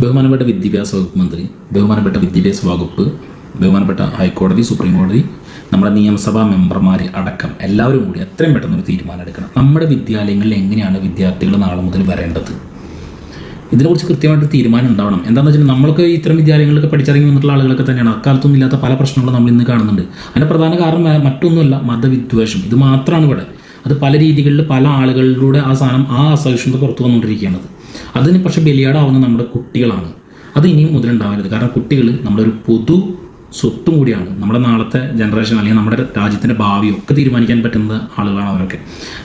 ബഹുമാനപ്പെട്ട വിദ്യാഭ്യാസ വകുപ്പ് മന്ത്രി, ബഹുമാനപ്പെട്ട വിദ്യാഭ്യാസ വകുപ്പ്, ബഹുമാനപ്പെട്ട ഹൈക്കോടതി, സുപ്രീം കോടതി, നമ്മുടെ നിയമസഭാ മെമ്പർമാർ അടക്കം എല്ലാവരും കൂടി എത്രയും പെട്ടെന്നൊരു തീരുമാനം എടുക്കണം. നമ്മുടെ വിദ്യാലയങ്ങളിൽ എങ്ങനെയാണ് വിദ്യാർത്ഥികൾ നാളെ മുതൽ വരേണ്ടത്? ഇതിനെക്കുറിച്ച് കൃത്യമായിട്ട് തീരുമാനം ഉണ്ടാവണം. എന്താണെന്ന് വെച്ചാൽ നമ്മൾക്ക് ഇത്തരം വിദ്യാലയങ്ങളിലൊക്കെ പഠിച്ചിറങ്ങി വന്നിട്ടുള്ള ആളുകളൊക്കെ തന്നെയാണ്. അക്കാലത്തൊന്നും ഇല്ലാത്ത പല പ്രശ്നങ്ങളും നമ്മൾ ഇന്ന് കാണുന്നുണ്ട്. അതിൻ്റെ പ്രധാന കാരണം മറ്റൊന്നുമല്ല, മതവിദ്വേഷം. ഇത് മാത്രമാണ് ഇവിടെ. അത് പല രീതികളിൽ പല ആളുകളിലൂടെ ആ സാധനം, ആ അസഹിഷ്ണുത പുറത്തു വന്നുകൊണ്ടിരിക്കുകയാണ്. അതിന് പക്ഷേ ബലിയാടാവുന്ന നമ്മുടെ കുട്ടികളാണ്. അത് ഇനിയും മുതലുണ്ടാവരുത്. കാരണം കുട്ടികൾ നമ്മുടെ ഒരു പൊതു സ്വത്തും കൂടിയാണ്. നമ്മുടെ നാളത്തെ ജനറേഷൻ അല്ലെങ്കിൽ നമ്മുടെ രാജ്യത്തിൻ്റെ ഭാവിയൊക്കെ തീരുമാനിക്കാൻ പറ്റുന്ന ആളുകളാണ് അവരൊക്കെ.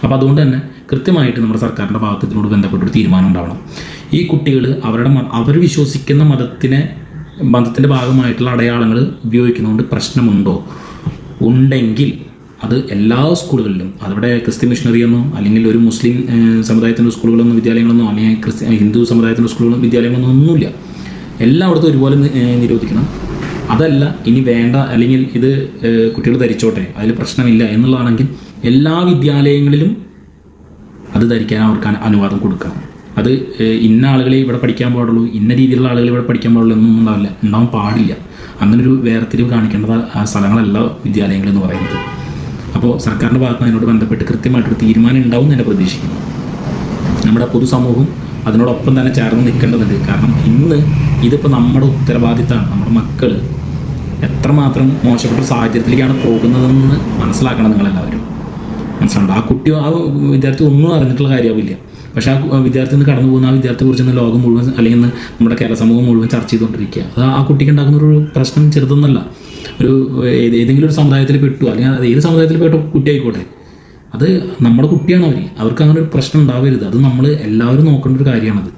അപ്പോൾ അതുകൊണ്ട് തന്നെ കൃത്യമായിട്ട് നമ്മുടെ സർക്കാരിൻ്റെ ഭാഗത്ത് ഇതിനോട് ബന്ധപ്പെട്ടൊരു തീരുമാനം ഉണ്ടാവണം. ഈ കുട്ടികൾ അവർ വിശ്വസിക്കുന്ന മതത്തിൻ്റെ ഭാഗമായിട്ടുള്ള അടയാളങ്ങൾ ഉപയോഗിക്കുന്നതുകൊണ്ട് പ്രശ്നമുണ്ടോ? ഉണ്ടെങ്കിൽ അത് എല്ലാ സ്കൂളുകളിലും, അതവിടെ ക്രിസ്ത്യൻ മിഷണറിയൊന്നും അല്ലെങ്കിൽ ഒരു മുസ്ലിം സമുദായത്തിൻ്റെ സ്കൂളുകളൊന്നും വിദ്യാലയങ്ങളൊന്നും അല്ലെങ്കിൽ ഹിന്ദു സമുദായത്തിൻ്റെ സ്കൂളുകളും വിദ്യാലയങ്ങളൊന്നും ഒന്നുമില്ല. എല്ലായിടത്തും ഒരുപോലെ നിരോധിക്കണം. അതല്ല ഇനി വേണ്ട, അല്ലെങ്കിൽ ഇത് കുട്ടികൾ ധരിച്ചോട്ടെ, അതിൽ പ്രശ്നമില്ല എന്നുള്ളതാണെങ്കിൽ എല്ലാ വിദ്യാലയങ്ങളിലും അത് ധരിക്കാൻ അവർക്ക് അനുവാദം കൊടുക്കണം. അത് ഇന്ന ആളുകളെ ഇവിടെ പഠിക്കാൻ പാടുള്ളൂ, ഇന്ന രീതിയിലുള്ള ആളുകൾ ഇവിടെ പഠിക്കാൻ പാടുള്ളൂ എന്നൊന്നും ഉണ്ടാവാൻ പാടില്ല. അങ്ങനൊരു വേർതിരിവ് കാണിക്കേണ്ടത് ആ സ്ഥലങ്ങളല്ല വിദ്യാലയങ്ങളെന്ന് പറയുന്നത്. അപ്പോൾ സർക്കാരിൻ്റെ ഭാഗത്ത് അതിനോട് ബന്ധപ്പെട്ട് കൃത്യമായിട്ടൊരു തീരുമാനം ഉണ്ടാവും എന്ന് തന്നെ പ്രതീക്ഷിക്കുന്നു. നമ്മുടെ പൊതുസമൂഹം അതിനോടൊപ്പം തന്നെ ചേർന്ന് നിൽക്കേണ്ടതുണ്ട്. കാരണം ഇന്ന് ഇതിപ്പോൾ നമ്മുടെ ഉത്തരവാദിത്തമാണ്. നമ്മുടെ മക്കൾ എത്രമാത്രം മോശപ്പെട്ട സാഹചര്യത്തിലേക്കാണ് പോകുന്നതെന്ന് മനസ്സിലാക്കണം നിങ്ങളെല്ലാവരും. മനസ്സിലുണ്ട്. ആ വിദ്യാർത്ഥി ഒന്നും അറിഞ്ഞിട്ടുള്ള കാര്യമാവില്ല. പക്ഷേ ആ വിദ്യാർത്ഥി നിന്ന് കടന്നു പോകുന്ന ആ വിദ്യാർത്ഥിയെക്കുറിച്ച് ഇന്ന് ലോകം മുഴുവൻ അല്ലെങ്കിൽ നമ്മുടെ കേരള സമൂഹം മുഴുവൻ ചർച്ച ചെയ്തുകൊണ്ടിരിക്കുക. അത് ആ കുട്ടിക്ക് ഉണ്ടാകുന്നൊരു പ്രശ്നം ചെറുതൊന്നല്ല. ഏതെങ്കിലും ഒരു സമുദായത്തിൽ പെട്ടു, അല്ലെങ്കിൽ അത് ഏത് സമുദായത്തിൽ പെട്ട കുട്ടി ആയിക്കോട്ടെ, അത് നമ്മുടെ കുട്ടിയാണ് അവർക്ക് അങ്ങനെ ഒരു പ്രശ്നം ഉണ്ടാവരുത്. അത് നമ്മൾ എല്ലാവരും നോക്കേണ്ട ഒരു കാര്യമാണത്.